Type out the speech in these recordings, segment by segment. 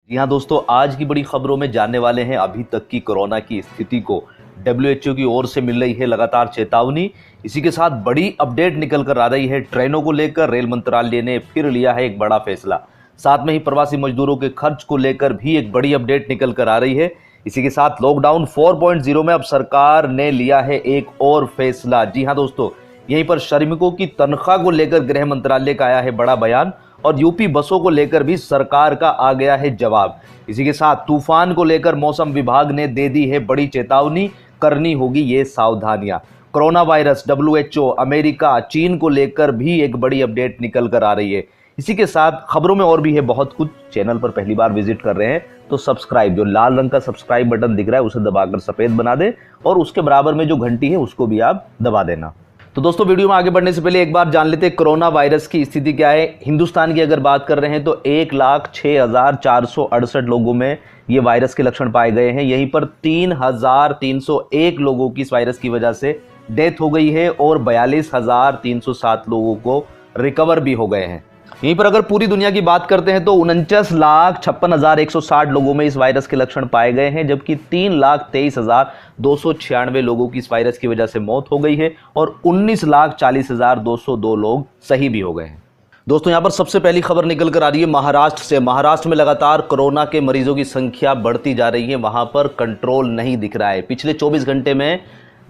जी हाँ दोस्तों, आज की बड़ी खबरों में जानने वाले हैं अभी तक की कोरोना की स्थिति को। डब्ल्यूएचओ की ओर से मिल रही है लगातार चेतावनी। इसी के साथ बड़ी अपडेट निकल कर आ रही है। ट्रेनों को लेकर रेल मंत्रालय ने फिर लिया है एक बड़ा फैसला। साथ में ही प्रवासी मजदूरों के खर्च को लेकर भी एक बड़ी अपडेट निकल कर आ रही है। इसी के साथ लॉकडाउन 4.0 में अब सरकार ने लिया है एक और फैसला। जी हाँ दोस्तों, यहीं पर श्रमिकों की तनख्वाह को लेकर गृह मंत्रालय का आया है बड़ा बयान और यूपी बसों को लेकर भी सरकार का आ गया है जवाब। इसी के साथ तूफान को लेकर मौसम विभाग ने दे दी है बड़ी चेतावनी, करनी होगी ये सावधानियां। कोरोना वायरस, डब्ल्यूएचओ, अमेरिका, चीन को लेकर भी एक बड़ी अपडेट निकल कर आ रही है। इसी के साथ खबरों में और भी है बहुत कुछ। चैनल पर पहली बार विजिट कर रहे हैं तो सब्सक्राइब, जो लाल रंग का सब्सक्राइब बटन दिख रहा है उसे दबाकर सफेद बना दे और उसके बराबर में जो घंटी है उसको भी आप दबा देना। तो दोस्तों, वीडियो में आगे बढ़ने से पहले एक बार जान लेते हैं कोरोना वायरस की स्थिति क्या है। हिंदुस्तान की अगर बात कर रहे हैं तो 1,06,468 लोगों में ये वायरस के लक्षण पाए गए हैं। यहीं पर 3,301 लोगों की इस वायरस की वजह से डेथ हो गई है और 42,307 लोगों को रिकवर भी हो गए हैं। यहीं पर अगर पूरी दुनिया की बात करते हैं तो 49,56,160 लोगों में इस वायरस के लक्षण पाए गए हैं, जबकि 3,23,296 लोगों की इस वायरस की वजह से मौत हो गई है और 19,40,202 लोग सही भी हो गए हैं। दोस्तों, यहां पर सबसे पहली खबर निकल कर आ रही है महाराष्ट्र से। महाराष्ट्र में लगातार कोरोना के मरीजों की संख्या बढ़ती जा रही है, वहां पर कंट्रोल नहीं दिख रहा है। पिछले 24 घंटे में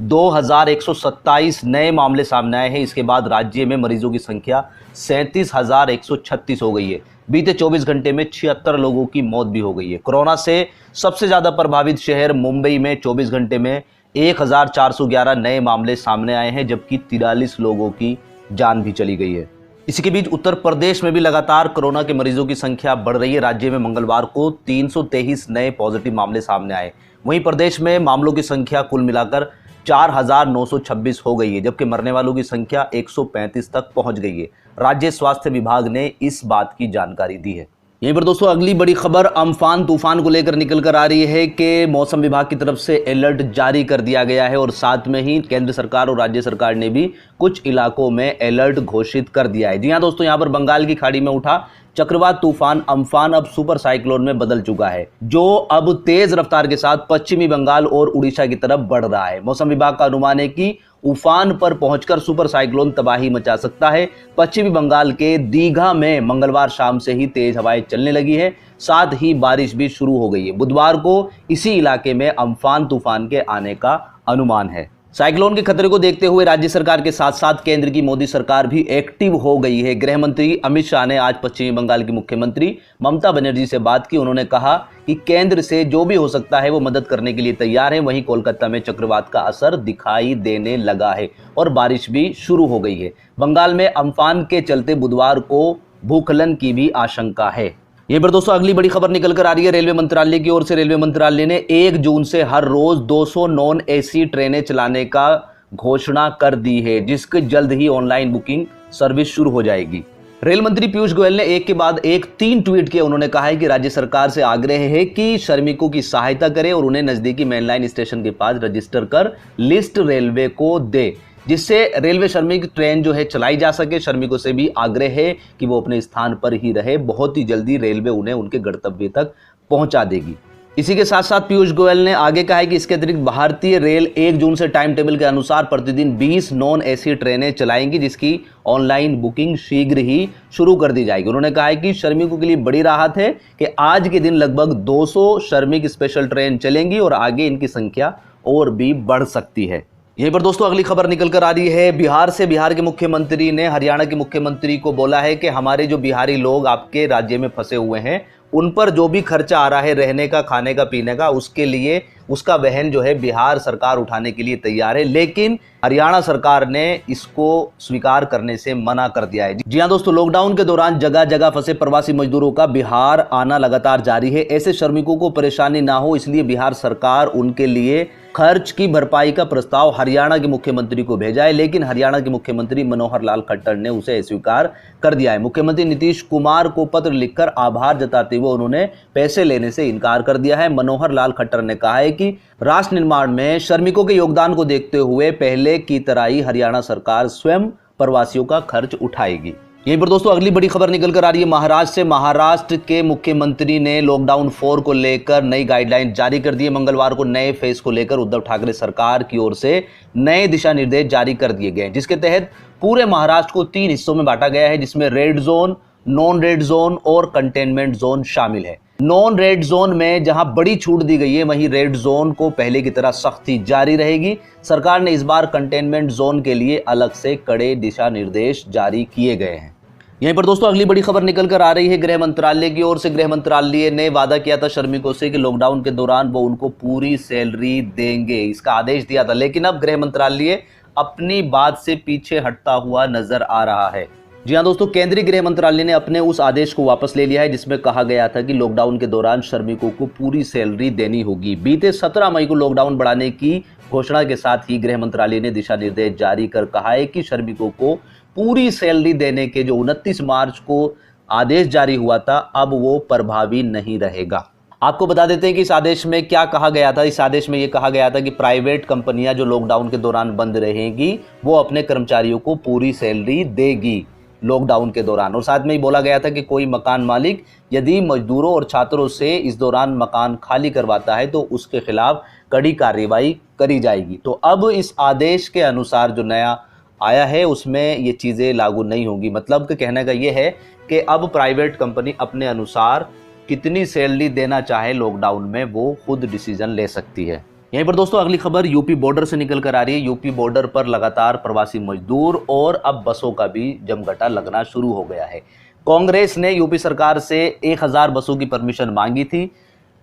2,127 नए मामले सामने आए हैं। इसके बाद राज्य में मरीजों की संख्या 37,136 हो गई है। बीते 24 घंटे में 76 लोगों की मौत भी हो गई है। कोरोना से सबसे ज्यादा प्रभावित शहर मुंबई में 24 घंटे में 1,411 नए मामले सामने आए हैं, जबकि 43 लोगों की जान भी चली गई है। इसी के बीच उत्तर प्रदेश में भी लगातार कोरोना के मरीजों की संख्या बढ़ रही है। राज्य में मंगलवार को 323 नए पॉजिटिव मामले सामने आए। वहीं प्रदेश में मामलों की संख्या कुल मिलाकर 4,926 हो गई है, जबकि मरने वालों की संख्या 135 तक पहुंच गई है। राज्य स्वास्थ्य विभाग ने इस बात की जानकारी दी है। यहीं पर दोस्तों अगली बड़ी खबर अम्फान तूफान को लेकर निकल कर आ रही है कि मौसम विभाग की तरफ से अलर्ट जारी कर दिया गया है और साथ में ही केंद्र सरकार और राज्य सरकार ने भी कुछ इलाकों में अलर्ट घोषित कर दिया है। जी हाँ दोस्तों, यहाँ पर बंगाल की खाड़ी में उठा चक्रवात तूफान अम्फान अब सुपर साइक्लोन में बदल चुका है, जो अब तेज रफ्तार के साथ पश्चिमी बंगाल और उड़ीसा की तरफ बढ़ रहा है। मौसम विभाग का अनुमान है कि उफान पर पहुंचकर सुपर साइक्लोन तबाही मचा सकता है। पश्चिमी बंगाल के दीघा में मंगलवार शाम से ही तेज हवाएं चलने लगी है, साथ ही बारिश भी शुरू हो गई है। बुधवार को इसी इलाके में अम्फान तूफान के आने का अनुमान है। साइक्लोन के खतरे को देखते हुए राज्य सरकार के साथ साथ केंद्र की मोदी सरकार भी एक्टिव हो गई है। गृह मंत्री अमित शाह ने आज पश्चिमी बंगाल की मुख्यमंत्री ममता बनर्जी से बात की। उन्होंने कहा कि केंद्र से जो भी हो सकता है वो मदद करने के लिए तैयार है। वहीं कोलकाता में चक्रवात का असर दिखाई देने लगा है और बारिश भी शुरू हो गई है। बंगाल में अम्फान के चलते बुधवार को भूस्खलन की भी आशंका है। ये पर दोस्तों अगली बड़ी खबर निकल कर आ रही है रेलवे मंत्रालय की ओर से। रेलवे मंत्रालय ने 1 जून से हर रोज 200 नॉन एसी ट्रेनें चलाने का घोषणा कर दी है, जिसके जल्द ही ऑनलाइन बुकिंग सर्विस शुरू हो जाएगी। रेल मंत्री पीयूष गोयल ने एक के बाद एक 3 ट्वीट किए। उन्होंने कहा है कि राज्य सरकार से आग्रह है कि श्रमिकों की सहायता करे और उन्हें नजदीकी मेनलाइन स्टेशन के पास रजिस्टर कर लिस्ट रेलवे को दे, जिससे रेलवे श्रमिक ट्रेन जो है चलाई जा सके। श्रमिकों से भी आग्रह है कि वो अपने स्थान पर ही रहे। बहुत ही जल्दी रेलवे उन्हें उनके गंतव्य तक पहुंचा देगी। इसी के साथ साथ पीयूष गोयल ने आगे कहा है कि इसके अतिरिक्त भारतीय रेल 1 जून से टाइम टेबल के अनुसार प्रतिदिन 20 नॉन एसी ट्रेनें चलाएंगी, जिसकी ऑनलाइन बुकिंग शीघ्र ही शुरू कर दी जाएगी। उन्होंने कहा है कि श्रमिकों के लिए बड़ी राहत है कि आज के दिन लगभग 200 श्रमिक स्पेशल ट्रेन चलेंगी और आगे इनकी संख्या और भी बढ़ सकती है। यहीं पर दोस्तों अगली खबर निकल कर आ रही है बिहार से। बिहार के मुख्यमंत्री ने हरियाणा के मुख्यमंत्री को बोला है कि हमारे जो बिहारी लोग आपके राज्य में फंसे हुए हैं उन पर जो भी खर्चा आ रहा है रहने का, खाने का, पीने का, उसके लिए उसका वहन जो है बिहार सरकार उठाने के लिए तैयार है। लेकिन हरियाणा सरकार ने इसको स्वीकार करने से मना कर दिया है। जी हाँ दोस्तों, लॉकडाउन के दौरान जगह जगह फंसे प्रवासी मजदूरों का बिहार आना लगातार जारी है। ऐसे श्रमिकों को परेशानी ना हो, इसलिए बिहार सरकार उनके लिए खर्च की भरपाई का प्रस्ताव हरियाणा के मुख्यमंत्री को भेजा है, लेकिन हरियाणा के मुख्यमंत्री मनोहर लाल खट्टर ने उसे अस्वीकार कर दिया है। मुख्यमंत्री नीतीश कुमार को पत्र लिखकर आभार जताते हुए उन्होंने पैसे लेने से इनकार कर दिया है। मनोहर लाल खट्टर ने कहा है कि राष्ट्र निर्माण में श्रमिकों के योगदान को देखते हुए पहले की तरह ही हरियाणा सरकार स्वयं प्रवासियों का खर्च उठाएगी। यहीं पर दोस्तों अगली बड़ी खबर निकल कर आ रही है महाराष्ट्र से। महाराष्ट्र के मुख्यमंत्री ने लॉकडाउन 4 को लेकर नई गाइडलाइन जारी कर दी है। मंगलवार को नए फेज को लेकर उद्धव ठाकरे सरकार की ओर से नए दिशा निर्देश जारी कर दिए गए हैं, जिसके तहत पूरे महाराष्ट्र को 3 हिस्सों में बांटा गया है, जिसमें red zone, non red zone और कंटेनमेंट जोन शामिल है। नॉन रेड जोन में जहां बड़ी छूट दी गई है, वहीं रेड जोन को पहले की तरह सख्ती जारी रहेगी। सरकार ने इस बार कंटेनमेंट जोन के लिए अलग से कड़े दिशा निर्देश जारी किए गए हैं। यहीं पर दोस्तों अगली बड़ी खबर निकल कर आ रही है गृह मंत्रालय की ओर से। गृह मंत्रालय ने वादा किया था श्रमिकों से कि लॉकडाउन के दौरान वो उनको पूरी सैलरी देंगे, इसका आदेश दिया था। लेकिन अब गृह मंत्रालय अपनी बात से पीछे हटता हुआ नजर आ रहा है। जी हाँ दोस्तों, केंद्रीय गृह मंत्रालय ने अपने उस आदेश को वापस ले लिया है जिसमें कहा गया था कि लॉकडाउन के दौरान श्रमिकों को पूरी सैलरी देनी होगी। बीते 17 मई को लॉकडाउन बढ़ाने की घोषणा के साथ ही गृह मंत्रालय ने दिशा निर्देश जारी कर कहा है कि श्रमिकों को पूरी सैलरी देने के जो 29 मार्च को आदेश जारी हुआ था, अब वो प्रभावी नहीं रहेगा। आपको बता देते हैं कि इस आदेश में क्या कहा गया था। इस आदेश में यह कहा गया था कि प्राइवेट कंपनियां जो लॉकडाउन के दौरान बंद रहेंगी, वो अपने कर्मचारियों को पूरी सैलरी देगी लॉकडाउन के दौरान। और साथ में ही बोला गया था कि कोई मकान मालिक यदि मजदूरों और छात्रों से इस दौरान मकान खाली करवाता है तो उसके खिलाफ कड़ी कार्रवाई करी जाएगी। तो अब इस आदेश के अनुसार जो नया आया है उसमें ये चीज़ें लागू नहीं होंगी। मतलब कि कहने का ये है कि अब प्राइवेट कंपनी अपने अनुसार कितनी सैलरी देना चाहे लॉकडाउन में वो खुद डिसीजन ले सकती है। यहीं पर दोस्तों अगली खबर यूपी बॉर्डर से निकल कर आ रही है। यूपी बॉर्डर पर लगातार प्रवासी मजदूर और अब बसों का भी जमघटा लगना शुरू हो गया है। कांग्रेस ने यूपी सरकार से 1000 बसों की परमिशन मांगी थी।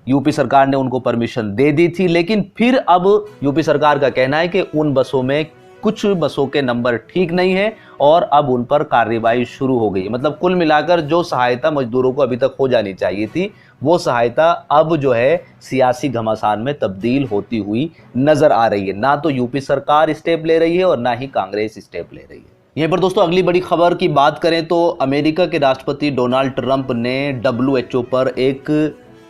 यूपी सरकार ने उनको परमिशन दे दी थी, लेकिन फिर अब यूपी सरकार का कहना है कि उन बसों में कुछ बसों के नंबर ठीक नहीं है और अब उन पर कार्रवाई शुरू हो गई। मतलब कुल मिलाकर जो सहायता मजदूरों को अभी तक हो जानी चाहिए थी, वो सहायता अब जो है सियासी घमासान में तब्दील होती हुई नजर आ रही है। ना तो यूपी सरकार स्टेप ले रही है और ना ही कांग्रेस स्टेप ले रही है। यहीं पर दोस्तों अगली बड़ी खबर की बात करें तो अमेरिका के राष्ट्रपति डोनाल्ड ट्रंप ने WHO पर एक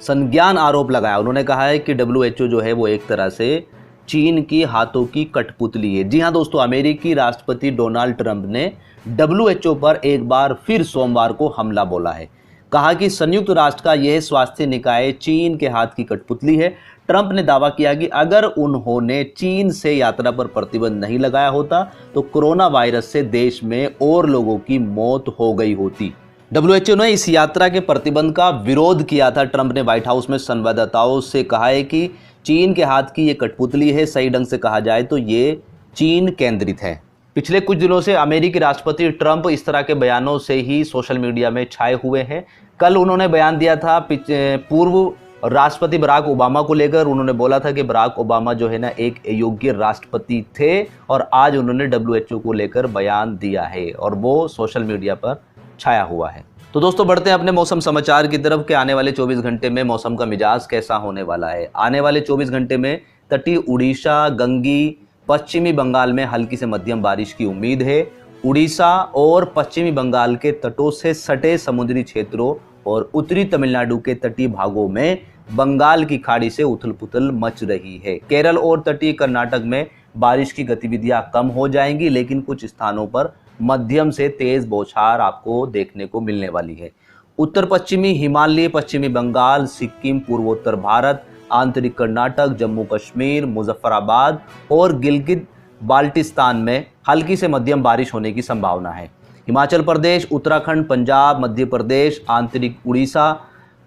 संज्ञान आरोप लगाया। उन्होंने कहा है कि WHO जो है वो एक तरह से चीन की हाथों की कठपुतली है। जी हाँ दोस्तों, अमेरिकी राष्ट्रपति डोनाल्ड ट्रंप ने WHO पर एक बार फिर सोमवार को हमला बोला है। कहा कि संयुक्त राष्ट्र का यह स्वास्थ्य निकाय चीन के हाथ की कठपुतली है। ट्रंप ने दावा किया कि अगर उन्होंने चीन से यात्रा पर प्रतिबंध नहीं लगाया होता तो कोरोना वायरस से देश में और लोगों की मौत हो गई होती। WHO ने इस यात्रा के प्रतिबंध का विरोध किया था। ट्रंप ने व्हाइट हाउस में संवाददाताओं से कहा है कि चीन के हाथ की ये कठपुतली है। सही ढंग से कहा जाए तो ये चीन केंद्रित है। पिछले कुछ दिनों से अमेरिकी राष्ट्रपति ट्रंप इस तरह के बयानों से ही सोशल मीडिया में छाए हुए हैं। कल उन्होंने बयान दिया था पूर्व राष्ट्रपति बराक ओबामा को लेकर। उन्होंने बोला था कि बराक ओबामा जो है ना एक योग्य राष्ट्रपति थे, और आज उन्होंने WHO को लेकर बयान दिया है और वो सोशल मीडिया पर छाया हुआ है। तो दोस्तों बढ़ते हैं अपने मौसम समाचार की तरफ कि आने वाले 24 घंटे में मौसम का मिजाज कैसा होने वाला है। आने वाले 24 घंटे में तटीय उड़ीसा, गंगी, पश्चिमी बंगाल में हल्की से मध्यम बारिश की उम्मीद है। उड़ीसा और पश्चिमी बंगाल के तटों से सटे समुद्री क्षेत्रों और उत्तरी तमिलनाडु के तटीय भागों में बंगाल की खाड़ी से उथल पुथल मच रही है। केरल और तटीय कर्नाटक में बारिश की गतिविधियां कम हो जाएंगी, लेकिन कुछ स्थानों पर मध्यम से तेज बौछार आपको देखने को मिलने वाली है। उत्तर पश्चिमी हिमालय, पश्चिमी बंगाल, सिक्किम, पूर्वोत्तर भारत, आंतरिक कर्नाटक, जम्मू कश्मीर, मुजफ्फराबाद और गिलगित बाल्टिस्तान में हल्की से मध्यम बारिश होने की संभावना है। हिमाचल प्रदेश, उत्तराखंड, पंजाब, मध्य प्रदेश, आंतरिक उड़ीसा,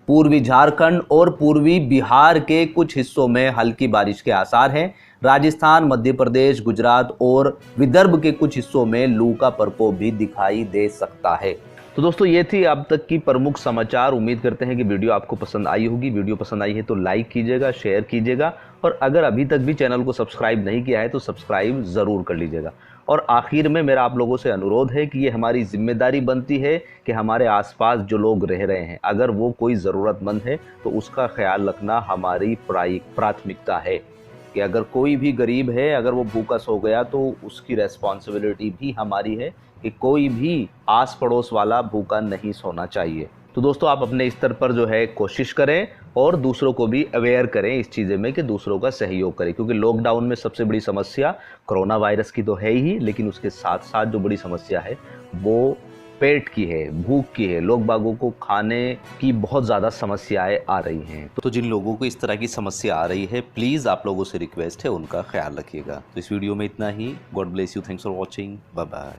पूर्वी झारखंड और पूर्वी बिहार के कुछ हिस्सों में हल्की बारिश के आसार हैं। राजस्थान, मध्य प्रदेश, गुजरात और विदर्भ के कुछ हिस्सों में लू का प्रकोप भी दिखाई दे सकता है। तो दोस्तों ये थी अब तक की प्रमुख समाचार। उम्मीद करते हैं कि वीडियो आपको पसंद आई होगी। वीडियो पसंद आई है तो लाइक कीजिएगा, शेयर कीजिएगा, और अगर अभी तक भी चैनल को सब्सक्राइब नहीं किया है तो सब्सक्राइब ज़रूर कर लीजिएगा। और आखिर में मेरा आप लोगों से अनुरोध है कि ये हमारी जिम्मेदारी बनती है कि हमारे आसपास जो लोग रह रहे हैं, अगर वो कोई ज़रूरतमंद है तो उसका ख्याल रखना हमारी प्राथमिकता है। कि अगर कोई भी गरीब है, अगर वो भूखा सो गया तो उसकी रेस्पॉन्सिबिलिटी भी हमारी है कि कोई भी आस पड़ोस वाला भूखा नहीं सोना चाहिए। तो दोस्तों आप अपने स्तर पर जो है कोशिश करें और दूसरों को भी अवेयर करें इस चीज़ें में कि दूसरों का सहयोग करें, क्योंकि लॉकडाउन में सबसे बड़ी समस्या कोरोना वायरस की तो है ही, लेकिन उसके साथ साथ जो बड़ी समस्या है वो पेट की है, भूख की है, लोग बागों को खाने की बहुत ज़्यादा समस्याएं आ रही हैं। तो जिन लोगों को इस तरह की समस्या आ रही है, प्लीज़ आप लोगों से रिक्वेस्ट है उनका ख्याल रखिएगा। तो इस वीडियो में इतना ही। God bless you, thanks for watching, bye bye.